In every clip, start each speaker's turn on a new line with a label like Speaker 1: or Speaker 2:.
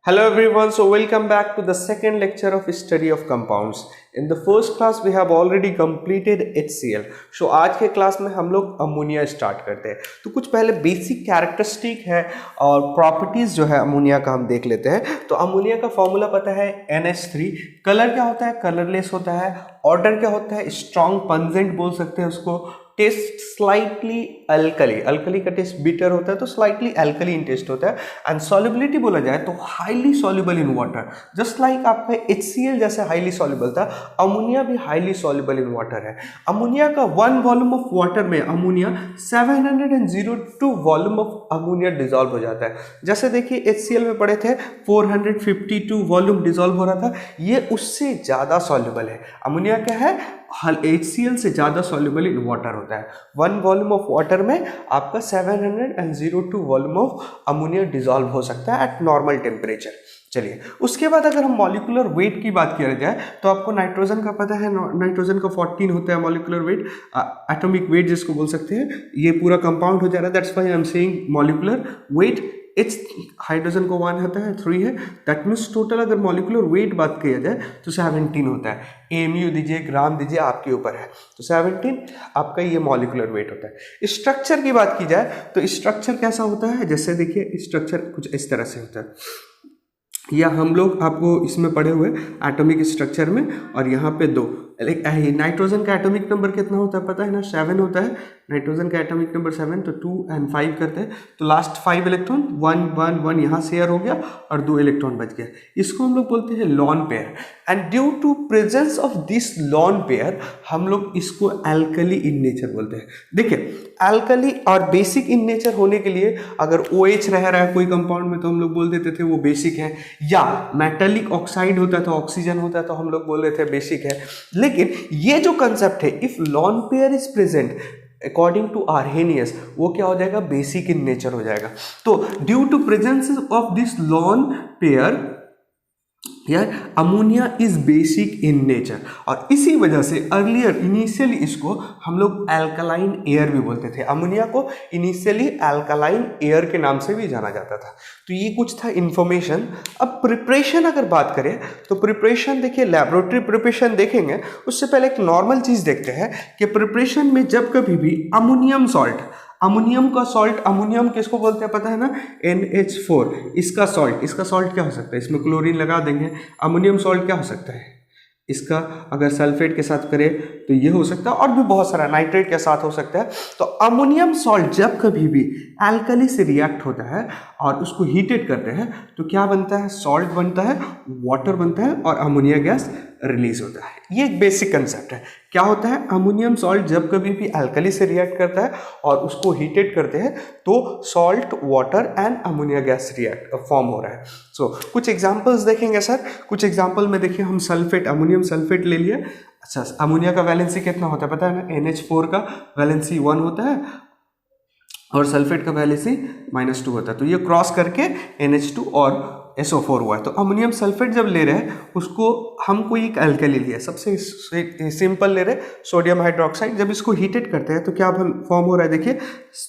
Speaker 1: Hello everyone, so welcome back to the second lecture of study of compounds. In the first class we have already completed HCl. So आज के class में हम लोग ammonia start करते हैं. तो कुछ पहले बेसिक कैरेक्टरिस्टिक है और प्रॉपर्टीज जो है अमोनिया का हम देख लेते हैं. तो अमोनिया का फॉर्मूला पता है NH3. कलर क्या होता है? कलरलेस होता है. ऑर्डर क्या होता है? स्ट्रॉन्ग पंजेंट बोल सकते हैं उसको. टेस्ट स्लाइटली अल्कली, अल्कली का टेस्ट बिटर होता है तो स्लाइटली अल्कली इन टेस्ट होता है. एंड सॉल्युबिलिटी बोला जाए तो highly soluble in water, just like आपका HCl जैसे हाईली सॉल्युबल था, अमोनिया भी हाईली सॉल्युबल इन वाटर है. अमोनिया का 1 वॉल्यूम ऑफ वाटर में ammonia 702 volume of ammonia dissolve हो जाता है. जैसे देखिए HCl में पढ़े थे 452 वॉल्यूम डिजॉल्व हो रहा था, ये उससे ज़्यादा सॉल्युबल है. अमोनिया क्या है? HCl से ज़्यादा सॉल्युबल इन वाटर होता है. 1 वॉल्यूम ऑफ वाटर में आपका 702 वॉल्यूम ऑफ अमोनिया डिजॉल्व हो सकता है एट नॉर्मल टेम्परेचर. चलिए, उसके बाद अगर हम मॉलिक्यूलर वेट की बात किया जाए तो आपको नाइट्रोजन का पता है, नाइट्रोजन का 14 होता है मॉलिक्यूलर वेट, एटॉमिक वेट जिसको बोल सकते हैं. ये पूरा कंपाउंड हो जा रहा है, that's why I am saying molecular weight. H hydrogen को 1 होता है, 3 है, दैट मीन्स टोटल अगर मॉलिक्यूलर वेट बात किया जाए तो 17 होता है. AMU दीजिए, ग्राम दीजिए, आपके ऊपर है. तो 17 आपका ये मॉलिक्यूलर वेट होता है. स्ट्रक्चर की बात की जाए तो स्ट्रक्चर कैसा होता है? जैसे देखिए स्ट्रक्चर कुछ इस तरह से होता है, या हम लोग आपको इसमें पढ़े हुए एटॉमिक स्ट्रक्चर में, और यहाँ पे 2. नाइट्रोजन का एटॉमिक नंबर कितना होता है पता है ना? 7 होता है. नाइट्रोजन का एटॉमिक नंबर 7, तो 2 और 5 करते हैं तो लास्ट 5 इलेक्ट्रॉन 1 1 1 यहाँ शेयर हो गया और 2 इलेक्ट्रॉन बच गया. इसको हम लोग बोलते हैं lone pair. And due to presence of this lone pair हम लोग इसको एल्कली इन नेचर बोलते हैं. देखिए, एल्कली और बेसिक इन नेचर होने के लिए अगर OH रह रहा है कोई कंपाउंड में तो हम लोग बोल देते थे वो बेसिक है, या मेटालिक ऑक्साइड होता है तो ऑक्सीजन होता है तो हम लोग बोल रहे थे बेसिक है. लेकिन ये जो कंसेप्ट है, if lone pair is present according to Arrhenius, वो क्या हो जाएगा? बेसिक इन नेचर हो जाएगा. तो due to presence of this lone pair यार ammonia is basic in nature, और इसी वजह से अर्लियर इनिशियली इसको हम लोग अल्कलाइन एयर भी बोलते थे. अमोनिया को इनिशियली अल्कलाइन एयर के नाम से भी जाना जाता था. तो ये कुछ था इंफॉर्मेशन. अब प्रिपरेशन अगर बात करें तो प्रिपरेशन देखिए, लेबोरेटरी प्रिपरेशन देखेंगे उससे पहले एक नॉर्मल चीज़ देखते हैं कि प्रिपरेशन में जब कभी भी अमोनियम सॉल्ट, अमोनियम का सॉल्ट, अमोनियम किसको बोलते हैं पता है ना? NH4. इसका सॉल्ट क्या हो सकता है? इसमें क्लोरीन लगा देंगे. अमोनियम सॉल्ट क्या हो सकता है? इसका अगर सल्फेट के साथ करें तो ये हो सकता है, और भी बहुत सारा नाइट्रेट के साथ हो सकता है. तो अमोनियम सॉल्ट जब कभी भी एल्कली से रिएक्ट होता है और उसको हीटेड करते हैं तो क्या बनता है? सॉल्ट बनता है, वाटर बनता है और अमोनिया गैस रिलीज होता है. ये एक बेसिक कंसेप्ट है. क्या होता है? अमोनियम सॉल्ट जब कभी भी एल्कली से रिएक्ट करता है और उसको हीटेड करते हैं तो salt, water and ammonia gas react form हो रहा है. सो कुछ एग्जांपल्स देखेंगे सर. कुछ एग्जांपल में देखिए, हम सल्फेट, अमोनियम सल्फेट ले लिए. अच्छा, अमोनिया का वैलेंसी कितना होता है पता है ना? NH4 का वैलेंसी 1 होता है और सल्फेट का वैलेंसी -2 होता है. तो ये क्रॉस करके NH2 और SO4 हुआ है. तो अमोनियम सल्फेट जब ले रहे हैं उसको हमको एक अल्कली लिया, सबसे सिंपल ले रहे सोडियम हाइड्रोक्साइड. जब इसको हीटेड करते हैं तो क्या फॉर्म हो रहा है? देखिए,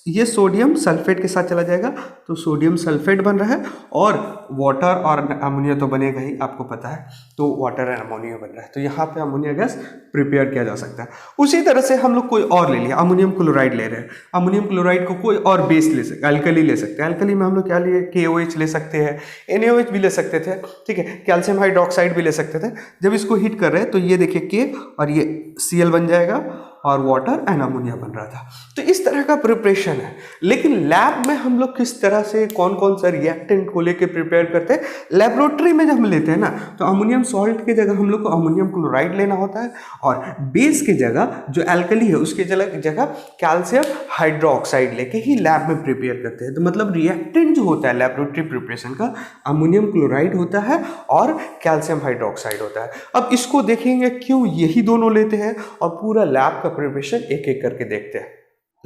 Speaker 1: ये सोडियम सल्फेट के साथ चला जाएगा तो सोडियम सल्फेट बन रहा है, और वाटर और अमोनिया तो बनेगा ही, आपको पता है. तो वाटर एंड अमोनिया बन रहा है. तो यहाँ पे अमोनिया गैस प्रिपेयर किया जा सकता है. उसी तरह से हम लोग कोई और ले लिया, अमोनियम क्लोराइड ले रहे हैं. अमोनियम क्लोराइड को कोई और बेस ले सकते, अल्कली ले सकते हैं. अल्कली में हम लोग क्या लिए? KOH ले सकते हैं, NaOH भी ले सकते थे, ठीक है, कैल्शियम हाइड्रोक्साइड भी ले सकते थे. जब इसको हीट कर रहे हैं तो ये देखिए K और ये Cl बन जाएगा और वाटर एंड अमोनिया बन रहा था. तो इस तरह का प्रिपरेशन है. लेकिन लैब में हम लोग किस तरह से कौन कौन सा रिएक्टेंट को लेके प्रिपेयर करते हैं? लेबोरेटरी में जब हम लेते हैं ना तो अमोनियम सॉल्ट की जगह हम लोग को अमोनियम क्लोराइड लेना होता है, और बेस की जगह जो एल्कली है उसके जगह कैल्शियम हाइड्रोक्साइड लेके ही लैब में प्रिपेयर करते हैं. तो मतलब रिएक्टेंट जो होता है लेबोरेटरी प्रिपरेशन का, अमोनियम क्लोराइड होता है और कैल्शियम हाइड्रोक्साइड होता है. अब इसको देखेंगे क्यों यही दोनों लेते हैं, और पूरा लैब का प्रिपरेशन एक एक करके देखते हैं.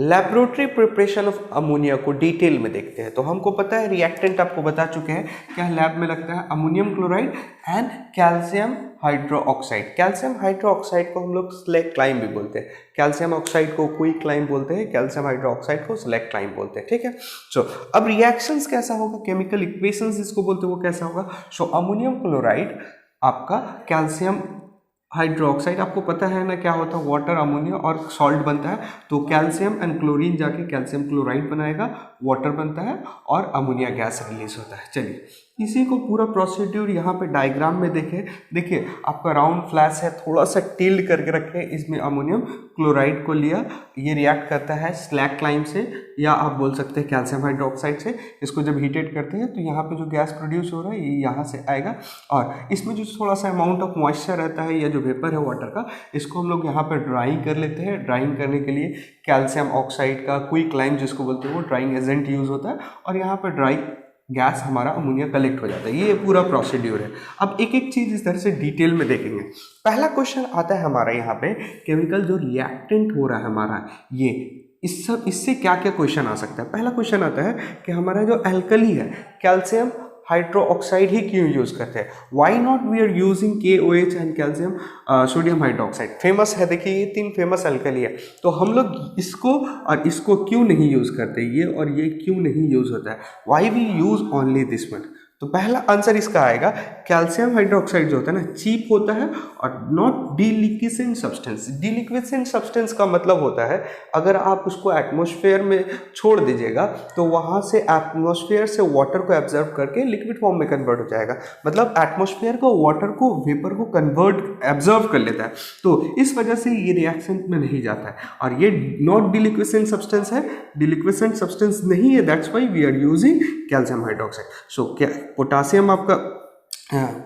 Speaker 1: लेबोरेटरी प्रिपरेशन ऑफ अमोनिया को डिटेल में देखते हैं। तो हमको पता है रिएक्टेंट आपको बता चुके हैं क्या लैब में लगता है, ammonium chloride and calcium hydroxide. Calcium hydroxide को हम लोग स्लैक्लाइम भी बोलते हैं, कैल्शियम ऑक्साइड को क्विकलाइम बोलते हैं, कैल्शियम हाइड्रोक्साइड को स्लैक्लाइम बोलते हैं, ठीक है। सो अब रिएक्शंस कैसा होगा, केमिकल इक्वेशंस जिसको बोलते हैं वो कैसा होगा। सो अमोनियम क्लोराइड आपका कैल्शियम हाइड्रोक्साइड, आपको पता है ना क्या होता है, वाटर अमोनिया और सॉल्ट बनता है, तो कैल्शियम एंड क्लोरीन जाके कैल्शियम क्लोराइड बनाएगा, वाटर बनता है और अमोनिया गैस रिलीज होता है। चलिए इसी को पूरा प्रोसीड्यूर यहाँ पे डायग्राम में देखिए आपका राउंड फ्लैश है, थोड़ा सा टिल्ड करके रखे, इसमें अमोनियम क्लोराइड को लिया, ये रिएक्ट करता है स्लैक्लाइम से या आप बोल सकते हैं कैल्शियम हाइड्रोक्साइड से। इसको जब हीटेड करते हैं तो यहाँ पे जो गैस प्रोड्यूस हो रहा है ये यहाँ से आएगा और इसमें जो थोड़ा सा अमाउंट ऑफ मॉइस्चर रहता है या जो वेपर है वाटर का, इसको हम लोग यहाँ पर ड्राइंग कर लेते हैं। ड्राइंग करने के लिए कैल्शियम ऑक्साइड का क्विकलाइम जिसको बोलते हैं वो ड्राइंग एजेंट यूज होता है और यहाँ पर ड्राई गैस हमारा अमोनिया कलेक्ट हो जाता है। ये पूरा प्रोसीड्यूर है। अब एक एक चीज़ इस तरह से डिटेल में देखेंगे। पहला क्वेश्चन आता है हमारा यहाँ पे, केमिकल जो रिएक्टेंट हो रहा है हमारा ये इससे क्या क्या क्वेश्चन आ सकता है। पहला क्वेश्चन आता है कि हमारा जो एल्कली है कैल्शियम हाइड्रोक्साइड ही क्यों यूज करते हैं, why not we are using KOH and calcium sodium hydroxide. Famous है, देखिए ये 3 फेमस एल्कली है, तो हम लोग इसको और इसको क्यों नहीं यूज करते, ये और ये क्यों नहीं यूज होता है, why we use only this one. तो पहला आंसर इसका आएगा कैल्शियम हाइड्रोक्साइड जो होता है ना चीप होता है और नॉट डिलिक्विसेंट सब्सटेंस। डिलिक्विसेंट सब्सटेंस का मतलब होता है अगर आप उसको एटमॉस्फेयर में छोड़ दीजिएगा तो वहाँ से एटमॉस्फेयर से वाटर को एब्जर्व करके लिक्विड फॉर्म में कन्वर्ट हो जाएगा, मतलब एटमॉस्फेयर को वाटर को वेपर को कन्वर्ट एब्जर्व कर लेता है, तो इस वजह से ये रिएक्शन में नहीं जाता है और ये नॉट डिलिक्विसेंट सब्सटेंस है, डिलिक्विसेंट सब्सटेंस नहीं है, that's why we are using calcium hydroxide. So क्या पोटासियम आपका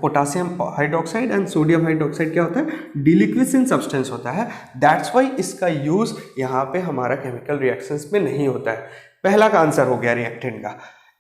Speaker 1: potassium hydroxide and sodium hydroxide क्या होता है, डिलिक्विसेंट सब्सटेंस होता है, दैट्स वाई इसका यूज यहाँ पे हमारा केमिकल रिएक्शंस में नहीं होता है। पहला का आंसर हो गया रिएक्टेंट का,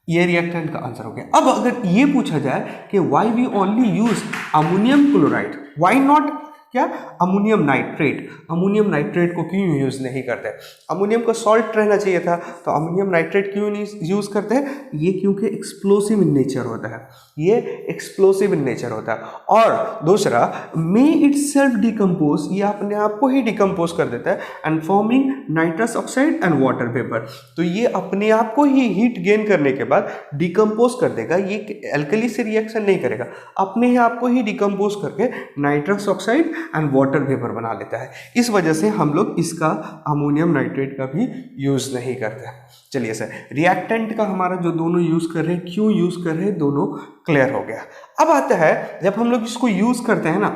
Speaker 1: ये रिएक्टेंट का आंसर हो गया। अब अगर ये पूछा जाए कि why we only use ammonium chloride, why not क्या अमोनियम नाइट्रेट, अमोनियम नाइट्रेट को क्यों यूज़ नहीं करते, अमोनियम का सॉल्ट रहना चाहिए था तो अमोनियम नाइट्रेट क्यों नहीं यूज़ करते हैं, ये क्योंकि एक्सप्लोसिव इन नेचर होता है, ये एक्सप्लोसिव इन नेचर होता है। और दूसरा मे इट सेल्फ डिकम्पोज, ये अपने आप को ही डिकम्पोज कर देता है and forming nitrous oxide and water vapour, तो ये अपने आप को ही हीट गेन करने के बाद डिकम्पोज कर देगा, ये एल्कली से रिएक्शन नहीं करेगा, अपने आप को ही डिकम्पोज करके nitrous oxide and water vapour बना लेता है। इस वजह से हम लोग इसका अमोनियम नाइट्रेट का भी यूज नहीं करते। चलिए सर, रिएक्टेंट का हमारा जो दोनों यूज कर रहे हैं, क्यों यूज कर रहे हैं, दोनों क्लियर हो गया। अब आता है जब हम लोग इसको यूज करते हैं ना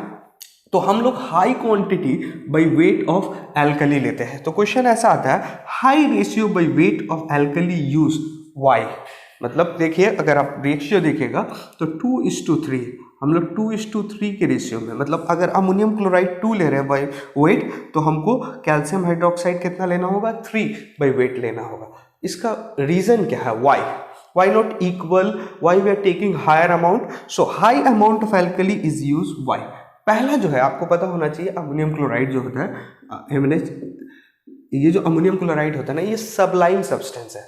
Speaker 1: तो हम लोग high quantity by weight of alkali लेते हैं। तो क्वेश्चन ऐसा आता है high ratio by weight of alkali use, why, मतलब देखिए अगर आप रेशियो देखेगा तो 2:3, हम लोग 2:3 के रेशियो में, मतलब अगर अमोनियम क्लोराइड 2 ले रहे हैं बाय वेट तो हमको कैल्शियम हाइड्रोक्साइड कितना लेना होगा, 3 बाय वेट लेना होगा। इसका रीजन क्या है, why not equal, why we are taking higher amount, so high amount of alkali is use, why. पहला जो है आपको पता होना चाहिए अमोनियम क्लोराइड जो होता है, ये जो अमोनियम क्लोराइड होता है ना ये सबलाइम सब्सटेंस है।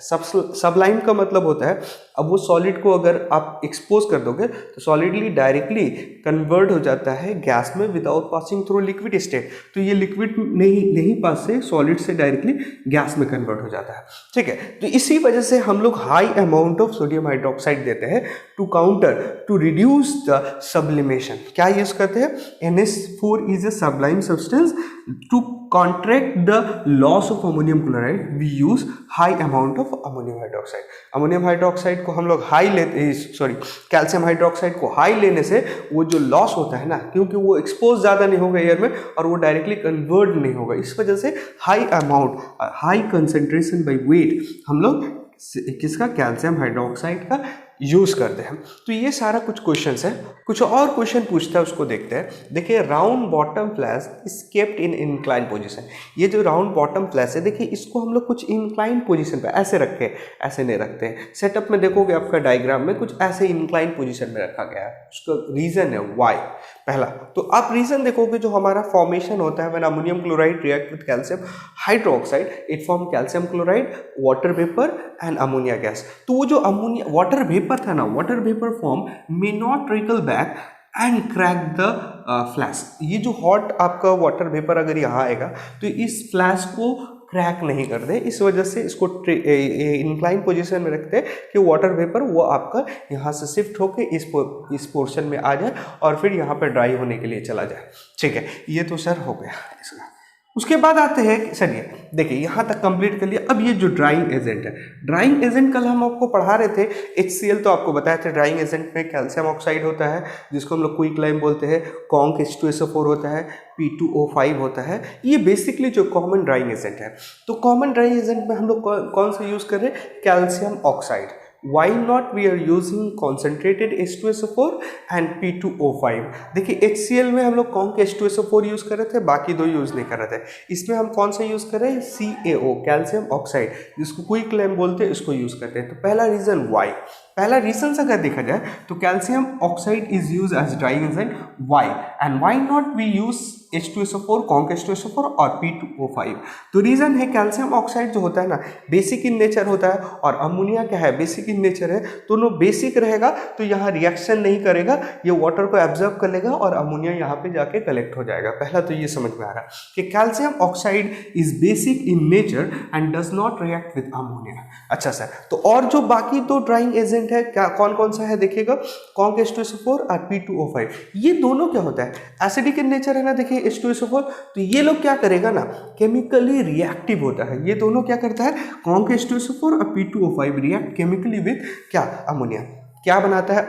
Speaker 1: सबलाइम का मतलब होता है अब वो सॉलिड को अगर आप एक्सपोज कर दोगे तो सॉलिडली डायरेक्टली कन्वर्ट हो जाता है गैस में without passing through liquid state, तो ये लिक्विड नहीं पास से सॉलिड से डायरेक्टली गैस में कन्वर्ट हो जाता है, ठीक है। तो इसी वजह से हम लोग high amount of sodium hydroxide देते हैं टू रिड्यूस द सब्लिमेशन। क्या यूज करते हैं, NH4 is a sublime substance, to contract the loss of ammonium chloride we use high amount of ammonium hydroxide. Ammonium hydroxide को हम लोग calcium hydroxide को high लेने से वो जो लॉस होता है ना, क्योंकि वो एक्सपोज ज़्यादा नहीं होगा एयर में और वो डायरेक्टली कन्वर्ट नहीं होगा, इस वजह से high amount, high concentration by weight हम लोग किसका, कैल्शियम हाइड्रोक्साइड का यूज़ करते हैं। तो ये सारा कुछ क्वेश्चंस है। कुछ और क्वेश्चन पूछता है, उसको देखते हैं। देखिए, round bottom flask is kept in incline position. ये जो राउंड बॉटम फ्लैश है, देखिए इसको हम लोग कुछ इंक्लाइन पोजीशन पे ऐसे रखे, ऐसे नहीं रखते हैं। सेटअप में देखोगे आपका डायग्राम में कुछ ऐसे इंक्लाइन पोजीशन में रखा गया है। उसका रीज़न है वाई। पहला तो आप रीज़न देखोगे, जो हमारा फॉर्मेशन होता है when ammonium chloride react with calcium hydroxide, it form calcium chloride, water vapour and ammonia gas. तो वो जो अमोनिया वाटर वेपर था ना, water vapour form may not trickle back and crack the flask. ये जो hot आपका water vapour अगर यहाँ आएगा तो इस फ्लैस्क को क्रैक नहीं कर दे, इस वजह से इसको इंक्लाइन पोजीशन में रखते हैं कि वाटर वेपर वो आपका यहाँ से शिफ्ट होके इस पोर्शन में आ जाए और फिर यहाँ पे ड्राई होने के लिए चला जाए। ठीक है, ये तो सर हो गया इसका। उसके बाद आते हैं, चलिए देखिए यहाँ तक कंप्लीट कर लिया। अब ये जो ड्राइंग एजेंट है, ड्राइंग एजेंट कल हम आपको पढ़ा रहे थे HCl, तो आपको बताया था ड्राइंग एजेंट में कैल्शियम ऑक्साइड होता है जिसको हम लोग क्विक लाइम बोलते हैं, कॉन्क H2SO4 होता है, P2O5 होता है। ये बेसिकली जो कॉमन ड्राइंग एजेंट है। तो कॉमन ड्राइंग एजेंट में हम लोग कौन सा यूज़ कर रहे हैं? Calcium oxide. Why not we are using concentrated H2SO4 and P2O5? देखिए HCl में हम लोग कौन के H2SO4 यूज़ कर रहे थे, बाकी दो यूज़ नहीं कर रहे थे। इसमें हम कौन सा यूज़ कर रहे हैं? CaO, कैल्शियम ऑक्साइड, जिसको क्विक लैम बोलते हैं, इसको यूज़ करते हैं। तो पहला रीज़न वाई, पहला रीजन अगर देखा जाए तो calcium oxide is use as drying agent, why and why not we use H2SO4, conc H2SO4 और P2O5। तो रीज़न है कैल्शियम ऑक्साइड जो होता है ना, बेसिक इन नेचर होता है, और अमोनिया क्या है, बेसिक इन नेचर है। दोनों बेसिक रहेगा तो यहाँ रिएक्शन नहीं करेगा, ये वाटर को एब्जॉर्ब कर लेगा और अमोनिया यहाँ पे जाके कलेक्ट हो जाएगा। पहला तो ये समझ में आ रहा है कि calcium oxide is basic in nature and does not react with ammonia. अच्छा सर, तो और जो बाकी दो ड्राइंग एजेंट है क्या, कौन कौन सा है देखिएगा, कॉन्क H2SO4 और P2O5। ये दोनों क्या होता है, एसिडिक इन नेचर है ना, देखिए H2SO4, तो ये लोग क्या करेगा ना, केमिकली रिएक्टिव होता है। ये दोनों क्या करता है, कॉन्क H2SO4 और P2O5 रिएक्ट केमिकली विद क्या, अमोनिया। क्या बनाता है,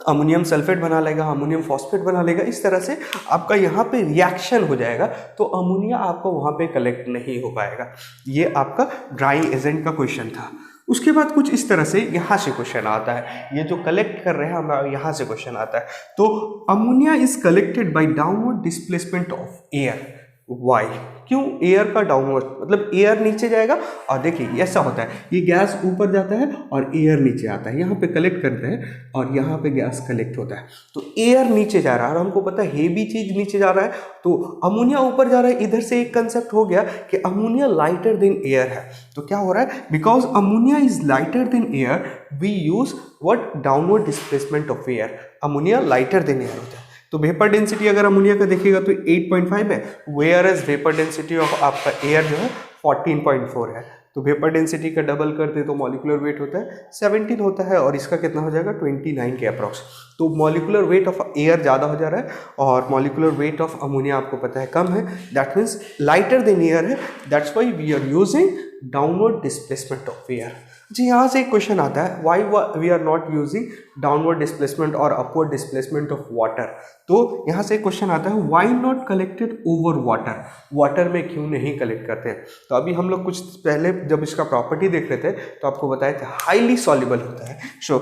Speaker 1: अमोनियम सल्फेट बना लेगा, अमोनियम फॉस्फेट बना लेगा। इस तरह से आपका यहाँ पे रिएक्शन हो जाएगा, तो अमोनिया आपका वहाँ पे कलेक्ट नहीं हो पाएगा। ये आपका ड्राइंग एजेंट का क्वेश्चन था। उसके बाद कुछ इस तरह से यहाँ से क्वेश्चन आता है, ये जो कलेक्ट कर रहे हैं हम, यहाँ से क्वेश्चन आता है। तो ammonia is collected by downward displacement of air. Why, क्यों एयर का डाउनवर्ड, मतलब एयर नीचे जाएगा, और देखिए ऐसा होता है, ये गैस ऊपर जाता है और एयर नीचे आता है, यहाँ पे कलेक्ट करते हैं और यहाँ पे गैस कलेक्ट होता है। तो एयर नीचे जा रहा है और हमको पता है हेवी चीज नीचे जा रहा है, तो अमोनिया ऊपर जा रहा है। इधर से एक कंसेप्ट हो गया कि अमोनिया लाइटर देन एयर है। तो क्या हो रहा है, because ammonia is lighter than air we use what, downward displacement of air. Ammonia lighter than air होता है। तो वेपर डेंसिटी अगर अमोनिया का देखिएगा तो 8.5 है, whereas vapour density of आपका एयर जो है 14.4 है। तो वेपर डेंसिटी का डबल करते तो मॉलिक्यूलर वेट होता है 17 होता है, और इसका कितना हो जाएगा 29 के अप्रॉक्स। तो मॉलिक्यूलर वेट ऑफ एयर ज़्यादा हो जा रहा है और मॉलिक्यूलर वेट ऑफ अमोनिया आपको पता है कम है, that means lighter than air है। That's why we are using downward displacement of air. जी, यहाँ से एक क्वेश्चन आता है, why we are not using downward displacement और अपवर्ड डिस्प्लेसमेंट ऑफ वाटर। तो यहाँ से एक क्वेश्चन आता है, why not collected over water, water में क्यों नहीं कलेक्ट करते। तो अभी हम लोग कुछ पहले जब इसका प्रॉपर्टी देख रहे थे तो आपको बताया था हाईली सॉल्युबल होता है। सो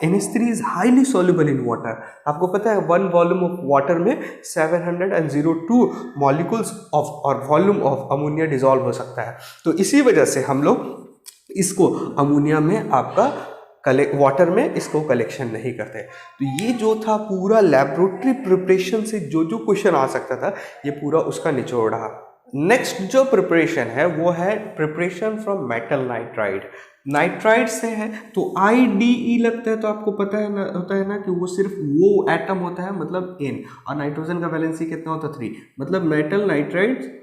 Speaker 1: NH3 is highly soluble in water. आपको पता है 1 वॉल्यूम ऑफ वाटर में 702 मॉलिक्यूल्स ऑफ और वॉल्यूम ऑफ अमोनिया डिजॉल्व हो सकता है। तो इसी वजह से हम लोग इसको अमोनिया में आपका वाटर में इसको कलेक्शन नहीं करते। तो ये जो था पूरा लैबोरेटरी प्रिपरेशन से जो जो क्वेश्चन आ सकता था, ये पूरा उसका निचोड़ रहा। नेक्स्ट जो प्रिपरेशन है वो है preparation from metal nitride. Nitride से है तो IDE लगता है, तो आपको पता है ना, होता है ना कि वो सिर्फ वो एटम होता है, मतलब N, और नाइट्रोजन का वैलेंसी कितना होता है 3, मतलब मेटल नाइट्राइड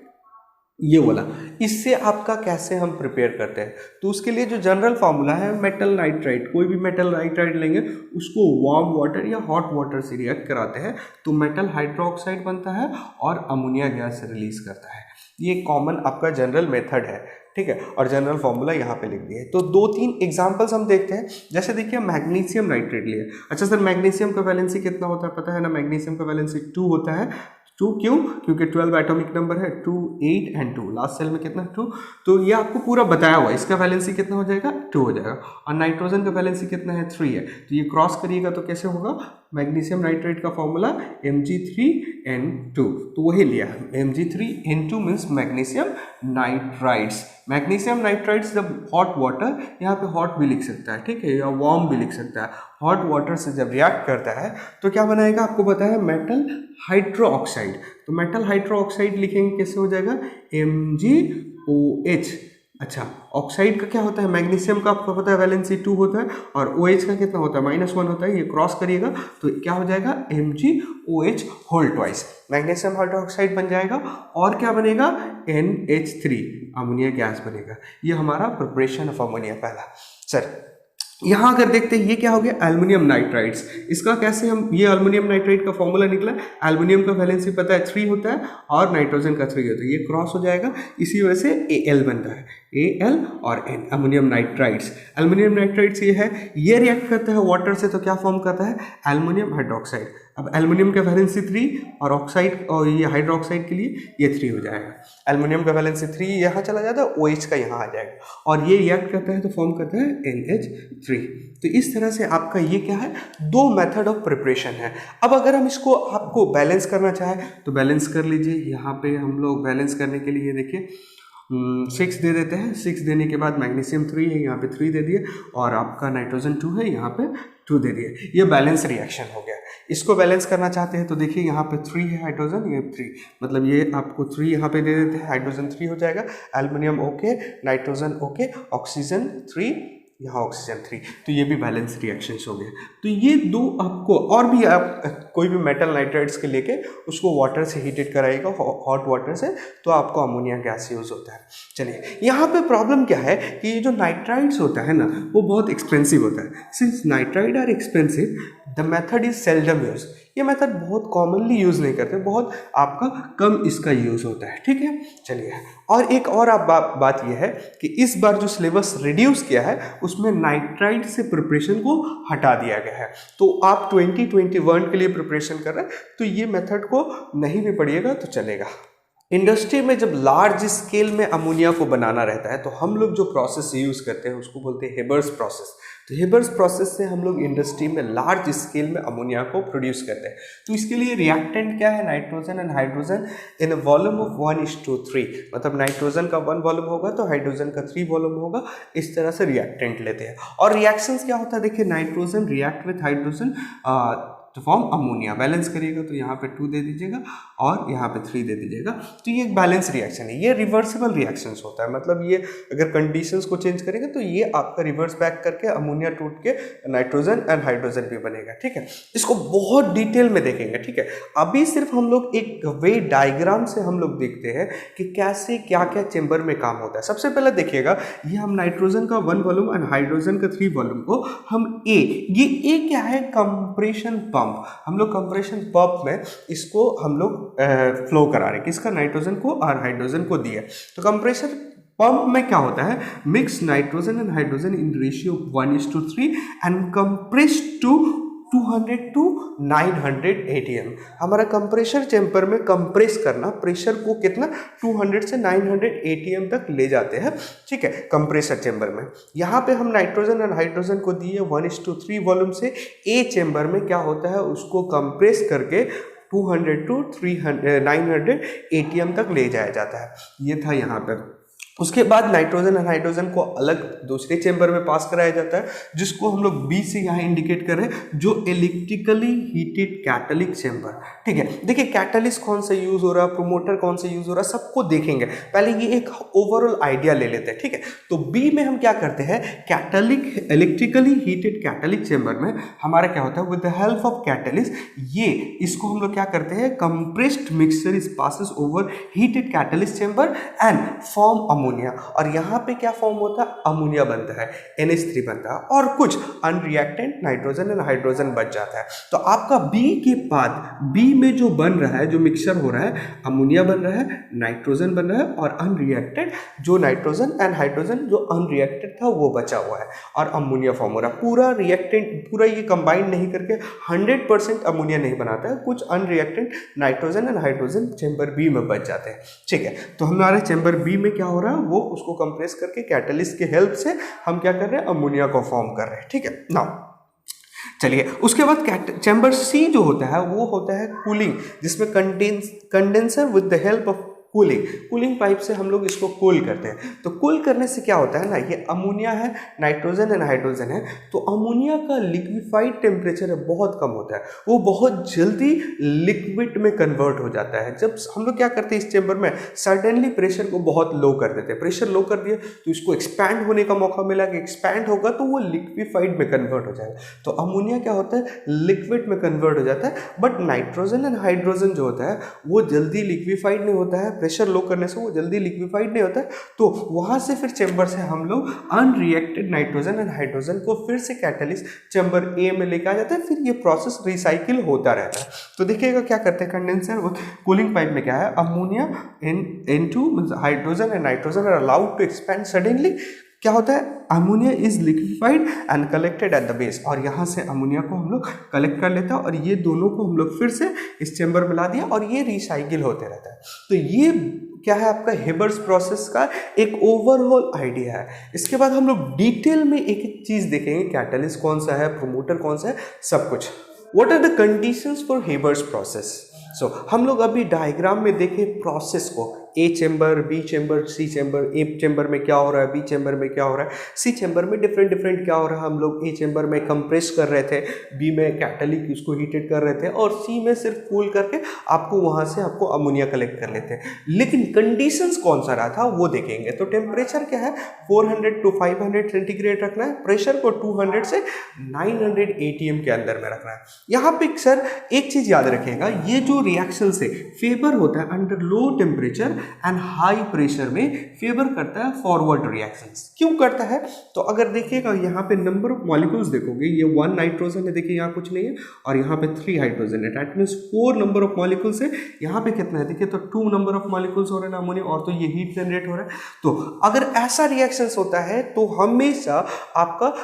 Speaker 1: ये वाला। इससे आपका कैसे हम प्रिपेयर करते हैं, तो उसके लिए जो जनरल फार्मूला है, मेटल नाइट्राइड, कोई भी मेटल नाइट्राइड लेंगे उसको वार्म वाटर या हॉट वाटर से रिएक्ट कराते हैं तो मेटल हाइड्रोक्साइड बनता है और अमोनिया गैस रिलीज करता है। ये कॉमन आपका जनरल मेथड है, ठीक है, और जनरल फार्मूला यहाँ पे लिख दिए। तो 2-3 एग्जांपल्स हम देखते हैं। जैसे देखिए मैग्नीशियम नाइट्रेट लिए। अच्छा सर, मैग्नीशियम का वैलेंसी कितना होता है पता है ना, मैग्नीशियम का वैलेंसी 2 होता है, 2 क्यों? क्योंकि 12 एटॉमिक नंबर है, 2, 8 एंड 2, लास्ट सेल में कितना 2, तो ये आपको पूरा बताया हुआ है। इसका वैलेंसी कितना हो जाएगा? 2 हो जाएगा। और नाइट्रोजन का वैलेंसी कितना है? 3 है। तो ये क्रॉस करिएगा तो कैसे होगा? मैग्नीशियम नाइट्रेट का फॉर्मूला Mg3N2, तो वही लिया Mg3N2 means magnesium nitrides. Magnesium nitrides जब हॉट वाटर, यहाँ पे हॉट भी लिख सकता है, ठीक है, या वार्म भी लिख सकता है, हॉट वाटर से जब रिएक्ट करता है तो क्या बनाएगा? आपको पता है मेटल हाइड्रोक्साइड। तो मेटल हाइड्रोक्साइड लिखेंगे कैसे हो जाएगा? MgOH। अच्छा, ऑक्साइड का क्या होता है? मैग्नीशियम का आपको पता है वैलेंसी 2 होता है, और OH का कितना होता है? -1 होता है। ये क्रॉस करिएगा तो क्या हो जाएगा? MgOH whole twice, magnesium hydroxide बन जाएगा। और क्या बनेगा? NH3, अमोनिया गैस बनेगा। ये हमारा प्रिपरेशन ऑफ अमोनिया पहला। सर यहाँ अगर देखते हैं ये क्या हो गया? Aluminium nitrides. इसका कैसे हम, ये एल्युमिनियम नाइट्राइड का फॉर्मूला निकला, एल्युमिनियम का वैलेंसी पता है 3 होता है और नाइट्रोजन का 3 होता है, ये क्रॉस हो जाएगा, इसी वजह से Al बनता है, Al और N, ammonium nitrides. Aluminium nitrides ये है, ये रिएक्ट करता है वाटर से तो क्या फॉर्म करता है? Aluminium hydroxide. अब एल्युमिनियम का वैलेंसी 3 और ऑक्साइड और ये हाइड्रोक्साइड के लिए ये 3 हो जाएगा। एल्युमिनियम का वैलेंसी 3 यहाँ चला जाता है, OH का यहाँ आ जाएगा, और ये रिएक्ट करता है तो फॉर्म करता है NH3। तो इस तरह से आपका ये क्या है? 2 मेथड ऑफ प्रिपरेशन है। अब अगर हम इसको आपको बैलेंस करना चाहें तो बैलेंस कर लीजिए। यहाँ पे हम लोग बैलेंस करने के लिए देखिए 6 दे देते हैं। 6 देने के बाद मैग्नीशियम 3 है, यहाँ पे 3 दे दिए, और आपका नाइट्रोजन 2 है, यहाँ पे 2 दे दिए। ये बैलेंस रिएक्शन हो गया। इसको बैलेंस करना चाहते हैं तो देखिए यहाँ पे 3 है हाइड्रोजन, ये 3, मतलब ये आपको 3 यहाँ पे दे देते हैं, हाइड्रोजन 3 हो जाएगा, aluminium okay, nitrogen okay, oxygen 3, यहाँ ऑक्सीजन 3, तो ये भी बैलेंस रिएक्शंस हो गए। तो ये 2 आपको, और भी आप कोई भी मेटल नाइट्राइड्स के लेके उसको वाटर से हीटेड कराइएगा, हॉट वाटर से, तो आपको अमोनिया गैस यूज होता है। चलिए, यहाँ पे प्रॉब्लम क्या है कि ये जो नाइट्राइड्स होता है ना, वो बहुत एक्सपेंसिव होता है। Since nitride are expensive, the method is seldom use. ये मेथड बहुत कॉमनली यूज़ नहीं करते, बहुत आपका कम इसका यूज़ होता है, ठीक है। चलिए, और एक और आप बात यह है कि इस बार जो सिलेबस रिड्यूस किया है उसमें नाइट्राइड से प्रिपरेशन को हटा दिया गया है। तो आप 2021 के लिए प्रिपरेशन कर रहे हैं तो ये मेथड को नहीं भी पढ़िएगा तो चलेगा। इंडस्ट्री में जब लार्ज स्केल में अमोनिया को बनाना रहता है तो हम लोग जो प्रोसेस यूज़ करते हैं उसको बोलते हैं हेबर्स प्रोसेस। तो हेबर्स प्रोसेस से हम लोग इंडस्ट्री में लार्ज स्केल में अमोनिया को प्रोड्यूस करते हैं। तो इसके लिए रिएक्टेंट क्या है? Nitrogen and hydrogen in a volume of 1:3, मतलब नाइट्रोजन का 1 वॉल्यूम होगा तो हाइड्रोजन का 3 वॉल्यूम होगा। इस तरह से रिएक्टेंट लेते हैं। और रिएक्शंस क्या होता है? देखिए, नाइट्रोजन रिएक्ट विथ हाइड्रोजन तो फॉर्म अमोनिया। बैलेंस करिएगा तो यहाँ पे 2 दे दीजिएगा और यहाँ पे 3 दे दीजिएगा। तो ये एक बैलेंस रिएक्शन है, ये रिवर्सिबल रिएक्शंस होता है। मतलब ये अगर कंडीशंस को चेंज करेंगे तो ये आपका रिवर्स बैक करके अमोनिया टूट के नाइट्रोजन एंड हाइड्रोजन भी बनेगा, ठीक है। इसको बहुत डिटेल में देखेंगे, ठीक है। अभी सिर्फ हम लोग एक वे डायग्राम से हम लोग देखते हैं कि कैसे क्या क्या चेंबर में काम होता है। सबसे पहले देखिएगा, ये हम नाइट्रोजन का 1 वॉल्यूम एंड हाइड्रोजन का 3 वॉल्यूम को हम ये क्या है? Compression pump. हम लोग कंप्रेशन पंप में इसको हम लोग फ्लो करा रहे हैं, किसका? नाइट्रोजन को और हाइड्रोजन को दिए। तो कंप्रेशन पंप में क्या होता है? Mix nitrogen and hydrogen in ratio 1:3 and compress to 200 to 900 atm। हमारा कंप्रेशर चैम्बर में कंप्रेस करना, प्रेशर को कितना? 200 से 900 atm तक ले जाते हैं, ठीक है, कंप्रेसर चैम्बर में। यहाँ पे हम नाइट्रोजन और हाइड्रोजन को दिए 1:3 वॉल्यूम से ए चैम्बर में क्या होता है? उसको कंप्रेस करके 200 to 900 atm तक ले जाया जाता है। ये था यहाँ पर। उसके बाद नाइट्रोजन और हाइड्रोजन को अलग दूसरे चेंबर में पास कराया जाता है, जिसको हम लोग बी से यहाँ इंडिकेट कर रहे हैं, जो इलेक्ट्रिकली हीटेड कैटलिक चेंबर, ठीक है। देखिए, कैटलिस्ट कौन सा यूज हो रहा है, प्रोमोटर कौन सा यूज हो रहा है, सबको देखेंगे। पहले ये एक ओवरऑल आइडिया ले लेते हैं, ठीक है। तो बी में हम क्या करते हैं? कैटलिक इलेक्ट्रिकली हीटेड कैटलिक चेंबर में हमारा क्या होता है? With the help of catalyst, ये इसको हम लोग क्या करते हैं? Compressed mixture is passes over heated catalyst chamber and form ammonia, और यहाँ पे क्या फॉर्म होता है, अमोनिया बनता है, NH3 बनता है, और कुछ अनरिएक्टेंट नाइट्रोजन एंड हाइड्रोजन बच जाता है। तो आपका बी के बाद बी में जो बन रहा है, जो मिक्सचर हो रहा है, अमोनिया बन रहा है, नाइट्रोजन बन रहा है, और अनरिएक्टेड जो नाइट्रोजन एंड हाइड्रोजन जो अनरिएक्टेड था वो बचा हुआ है, और अमोनिया फॉर्म हो रहा है। पूरा रिएक्टेंट पूरा ये कंबाइन नहीं करके 100% अमोनिया नहीं बनाता है, कुछ unreacted nitrogen and hydrogen chamber B में बच जाते हैं। ठीक है, तो हमारे चेंबर बी में क्या हो रहा है, वो उसको कंप्रेस करके कैटलिस्ट के हेल्प से हम क्या कर रहे हैं, अमोनिया को फॉर्म कर रहे हैं। ठीक है, नाउ चलिए उसके बाद चैम्बर सी जो होता है वो होता है कूलिंग, जिसमें condenser with the help of cooling pipe से हम लोग इसको कूल करते हैं। तो कूल करने से क्या होता है ना, ये अमोनिया है, नाइट्रोजन एंड हाइड्रोजन है, तो अमोनिया का लिक्विफाइड टेम्परेचर है बहुत कम होता है, वो बहुत जल्दी लिक्विड में कन्वर्ट हो जाता है। जब हम लोग क्या करते हैं इस चेंबर में, सडनली प्रेशर को बहुत लो कर देते हैं, प्रेशर लो कर दिए तो इसको एक्सपैंड होने का मौका मिला कि एक्सपैंड होगा तो वो लिक्विफाइड में कन्वर्ट हो जाएगा। तो अमोनिया क्या होता है, लिक्विड में कन्वर्ट हो जाता है, बट नाइट्रोजन एंड हाइड्रोजन जो होता है वो जल्दी लिक्विफाइड नहीं होता है, प्रेशर लो करने से वो जल्दी लिक्विफाइड नहीं होता है। तो वहां से फिर चेंबर से हम लोग अनरिएक्टेड नाइट्रोजन एंड हाइड्रोजन को फिर से कैटलिस्ट चेंबर ए में लेके आ जाता है, फिर ये प्रोसेस रिसाइकिल होता रहता है। तो देखिएगा क्या करते हैं, कंडेंसर कूलिंग पाइप में क्या है, ammonia N2 hydrogen and nitrogen are allowed to expand suddenly. क्या होता है, ammonia is liquefied and collected at the base, और यहाँ से अमोनिया को हम लोग कलेक्ट कर लेते हैं और ये दोनों को हम लोग फिर से इस चेंबर में ला दिया और ये रिसाइकिल होते रहता है। तो ये क्या है आपका हेबर्स प्रोसेस का एक ओवरऑल आइडिया है। इसके बाद हम लोग डिटेल में एक एक चीज देखेंगे, कैटलिस्ट कौन सा है, प्रोमोटर कौन सा है, सब कुछ। What are the conditions for Haber's process. So हम लोग अभी डायग्राम में देखें प्रोसेस को, A chamber, B chamber, C chamber, A chamber में क्या हो रहा है, बी चेंबर में क्या हो रहा है, सी चेंबर में डिफरेंट क्या हो रहा है। हम लोग ए चेंबर में कंप्रेस कर रहे थे, बी में कैटलिक उसको हीटेड कर रहे थे, और सी में सिर्फ कूल करके आपको वहां से आपको अमोनिया कलेक्ट कर लेते हैं। लेकिन कंडीशंस कौन सा रहा था वो देखेंगे। तो टेम्परेचर क्या है, 400 to 500 सेंटीग्रेड रखना है, प्रेशर को 200 से 900 ATM के अंदर में रखना है। यहाँ पे सर एक चीज याद रखिएगा, ये जो रिएक्शन से फेवर होता है under low temperature and high pressure में फेवर करता है फॉरवर्ड रिएक्शंस। क्यों करता है, तो अगर देखिएगा यहाँ पे नंबर ऑफ मॉलिक्यूल्स देखोगे, ये 1 नाइट्रोजन है, देखिए यहाँ कुछ नहीं है, और यहाँ पे 3 हाइड्रोजन है, that means 4 number of molecules है। यहाँ पे कितना है, देखिए तो 2 नंबर ऑफ मॉलिक्यूल्स हो रहे हैं अमोनिया, और तो ये हीट जनरेट हो रहा है। तो अगर ऐसा रिएक्शंस होता है तो हमेशा आपका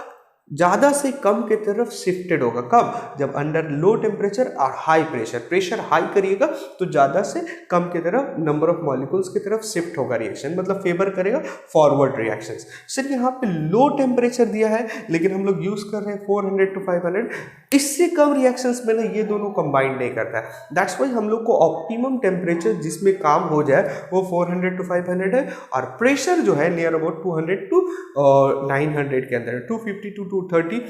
Speaker 1: ज़्यादा से कम की तरफ शिफ्टेड होगा। कब, जब अंडर लो टेम्परेचर और हाई प्रेशर, प्रेशर हाई करिएगा तो ज़्यादा से कम की तरफ नंबर ऑफ मॉलिक्यूल्स की तरफ शिफ्ट होगा रिएक्शन, मतलब फेवर करेगा फॉरवर्ड रिएक्शंस। सिर्फ यहाँ पे लो टेम्परेचर दिया है, लेकिन हम लोग यूज़ कर रहे हैं 400 to 500, इससे कम रिएक्शंस में ना ये दोनों कंबाइन नहीं करता है। दैट्स वाई हम लोग को ऑप्टिमम टेम्परेचर जिसमें काम हो जाए वो 400 to 500 है, और प्रेशर जो है नियर अबाउट 200 to 900 के अंदर है, 250 to 230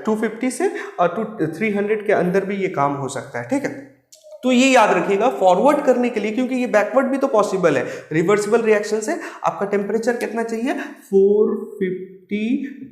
Speaker 1: 250 से 300 के अंदर भी ये काम हो सकता है। ठीक है, तो ये याद रखिएगा फॉरवर्ड करने के लिए, क्योंकि ये बैकवर्ड भी तो पॉसिबल है, रिवर्सिबल रिएक्शन से आपका टेम्परेचर कितना चाहिए, 450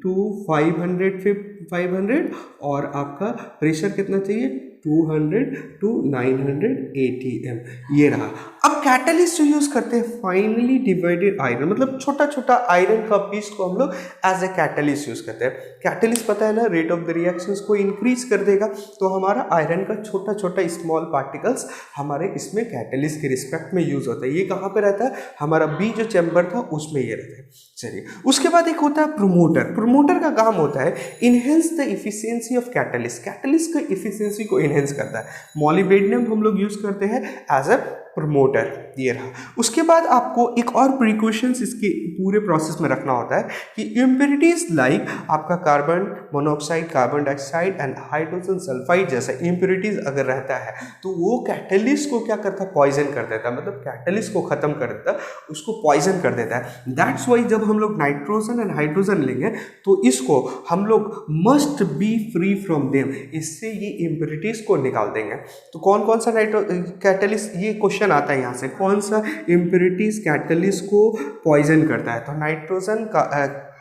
Speaker 1: to 500 और आपका प्रेशर कितना चाहिए, 200 to 900 ATM। ये रहा। अब कैटलिस्ट जो यूज करते हैं फाइनली डिवाइडेड आयरन, मतलब छोटा छोटा आयरन का पीस को हम लोग एज ए कैटलिस्ट यूज करते हैं। कैटलिस्ट पता है ना, रेट ऑफ द रिएक्शंस को इंक्रीज कर देगा, तो हमारा आयरन का छोटा छोटा स्मॉल पार्टिकल्स हमारे इसमें कैटलिस्ट के रिस्पेक्ट में यूज होता है। ये कहाँ पे रहता है, हमारा बी जो चैम्बर था उसमें ये रहता है। चलिए उसके बाद एक होता है प्रोमोटर। प्रोमोटर का काम होता है enhance the efficiency of catalyst, catalyst का इफिशियंसी को इनहेंस करता है। मॉलिब्डेनम हम लोग यूज करते हैं एज अ प्रोमोटर, ये रहा। उसके बाद आपको एक और प्रिकॉशंस इसके पूरे प्रोसेस में रखना होता है कि इम्प्योरिटीज लाइक आपका carbon monoxide, carbon dioxide and hydrogen sulphide जैसा इम्प्योरिटीज अगर रहता है तो वो कैटलिस्ट को क्या करता है, पॉइजन कर देता है, मतलब कैटलिस्ट को खत्म कर देता है, उसको पॉइजन कर देता है। दैट्स वाई जब हम लोग नाइट्रोजन एंड हाइड्रोजन लेंगे तो इसको हम लोग must be free from them, इससे ये इम्प्योरिटीज को निकाल देंगे। तो कौन कौन सा कैटलिस्ट, ये क्वेश्चन आता है यहाँ से, कौन सा इम्प्योरिटीज कैटलिस्ट को पॉइजन करता है, तो नाइट्रोजन का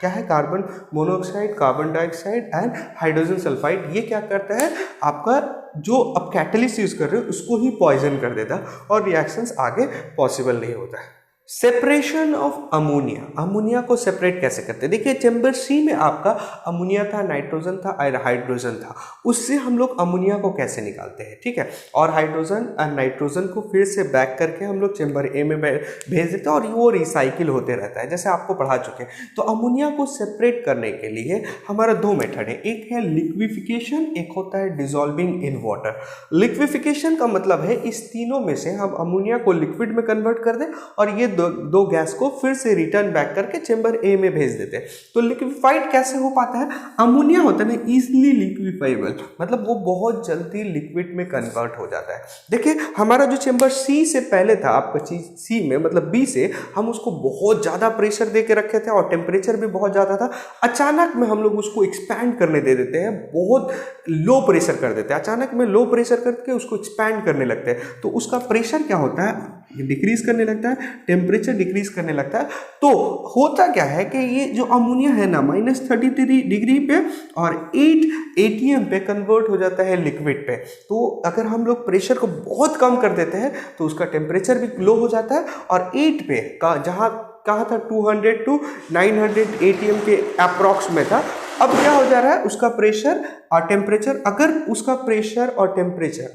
Speaker 1: क्या है, carbon monoxide, carbon dioxide and hydrogen sulphide. ये क्या करता है, आपका जो अब कैटलिस्ट यूज कर रहे हो उसको ही पॉइजन कर देता है और रिएक्शंस आगे पॉसिबल नहीं होता है। सेपरेशन ऑफ अमोनिया, अमोनिया को सेपरेट कैसे करते हैं? देखिए चैम्बर सी में आपका अमोनिया था, नाइट्रोजन था और हाइड्रोजन था, उससे हम लोग अमोनिया को कैसे निकालते हैं, ठीक है, और हाइड्रोजन और नाइट्रोजन को फिर से बैक करके हम लोग चैम्बर ए में भेज देते हैं और वो रिसाइकिल होते रहता है, जैसे आपको पढ़ा चुके हैं। तो अमोनिया को सेपरेट करने के लिए हमारा दो मेथड है, एक है लिक्विफिकेशन, एक होता है डिसॉल्विंग इन वाटर। लिक्विफिकेशन का मतलब है इस तीनों में से हम अमोनिया को लिक्विड में कन्वर्ट कर दें और ये दो गैस को फिर से रिटर्न बैक करके चैम्बर ए में भेज देते हैं। तो लिक्विफाइड कैसे हो पाता है? अमोनिया होता है ना इजीली लिक्विफाइबल, मतलब वो बहुत जल्दी लिक्विड में कन्वर्ट हो जाता है। देखिए हमारा जो चैम्बर सी से पहले था, आपका चीज सी में मतलब बी से, हम उसको बहुत ज़्यादा प्रेशर दे के रखे थे और टेम्परेचर भी बहुत ज़्यादा था। अचानक में हम लोग उसको एक्सपैंड करने दे देते हैं, बहुत लो प्रेशर कर देते हैं, अचानक में लो प्रेशर करके उसको एक्सपैंड करने लगते हैं। तो उसका प्रेशर क्या होता है? डिक्रीज करने लगता है, टेम्परेचर डिक्रीज करने लगता है। तो होता क्या है कि ये जो अमोनिया है ना -33 डिग्री पे और 8 ATM पे कन्वर्ट हो जाता है लिक्विड पे। तो अगर हम लोग प्रेशर को बहुत कम कर देते हैं तो उसका टेम्परेचर भी लो हो जाता है और 8 पे का जहाँ कहाँ था 200 to 900 ATM के अप्रॉक्स में था, अब क्या हो जा रहा है उसका प्रेशर और टेम्परेचर, अगर उसका प्रेशर और टेम्परेचर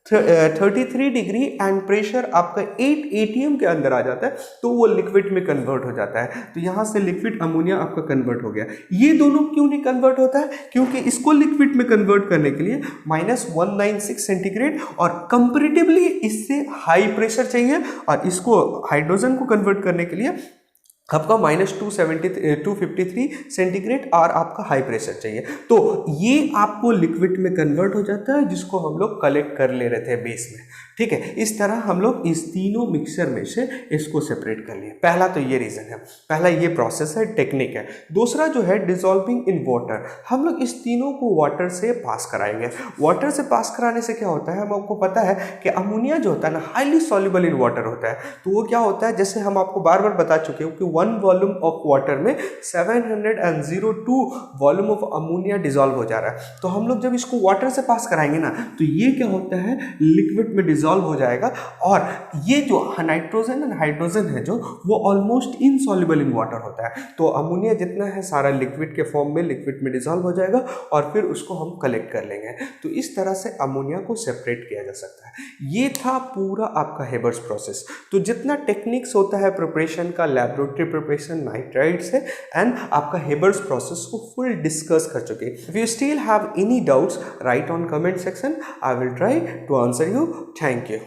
Speaker 1: -33 डिग्री एंड प्रेशर आपका 8 ATM के अंदर आ जाता है तो वो लिक्विड में कन्वर्ट हो जाता है। तो यहाँ से लिक्विड अमोनिया आपका कन्वर्ट हो गया। ये दोनों क्यों नहीं कन्वर्ट होता है? क्योंकि इसको लिक्विड में कन्वर्ट करने के लिए -196 सेंटीग्रेड और कंपैरेटिवली इससे हाई प्रेशर चाहिए, और इसको हाइड्रोजन को कन्वर्ट करने के लिए आपका -253 सेंटीग्रेड और आपका हाई प्रेशर चाहिए। तो ये आपको लिक्विड में कन्वर्ट हो जाता है, जिसको हम लोग कलेक्ट कर ले रहे थे बेस में, ठीक है। इस तरह हम लोग इस तीनों मिक्सचर में से इसको सेपरेट कर लिए। पहला तो ये रीज़न है, पहला ये प्रोसेस है, टेक्निक है। दूसरा जो है डिसॉल्विंग इन वाटर, हम लोग इस तीनों को वाटर से पास कराएंगे। वाटर से पास कराने से क्या होता है, हम आपको पता है कि अमोनिया जो होता है ना हाईली सॉल्युबल इन वाटर होता है। तो वो क्या होता है, जैसे हम आपको बार बार बता चुके हैं कि 1 वॉल्यूम ऑफ वाटर में 702 वॉल्यूम ऑफ अमोनिया डिसॉल्व हो जा रहा है। तो हम लोग जब इसको वाटर से पास कराएंगे ना तो ये क्या होता है, लिक्विड में डिसॉल्व हो जाएगा, और ये जो नाइट्रोजन एंड हाइड्रोजन है जो वो ऑलमोस्ट इनसॉल्युबल इन वाटर होता है। तो अमोनिया जितना है सारा लिक्विड के फॉर्म में लिक्विड में डिसॉल्व हो जाएगा और फिर उसको हम कलेक्ट कर लेंगे। तो इस तरह से अमोनिया को सेपरेट किया जा सकता है। ये था पूरा आपका हेबर्स प्रोसेस। तो जितना टेक्निक्स होता है प्रिपरेशन का, लैबोरेटरी प्रिपरेशन, नाइट्राइट से एंड आपका हेबर्स प्रोसेस को फुल डिस्कस कर चुके। If you still have any doubts write on comment section, I will try to answer you. Thank you.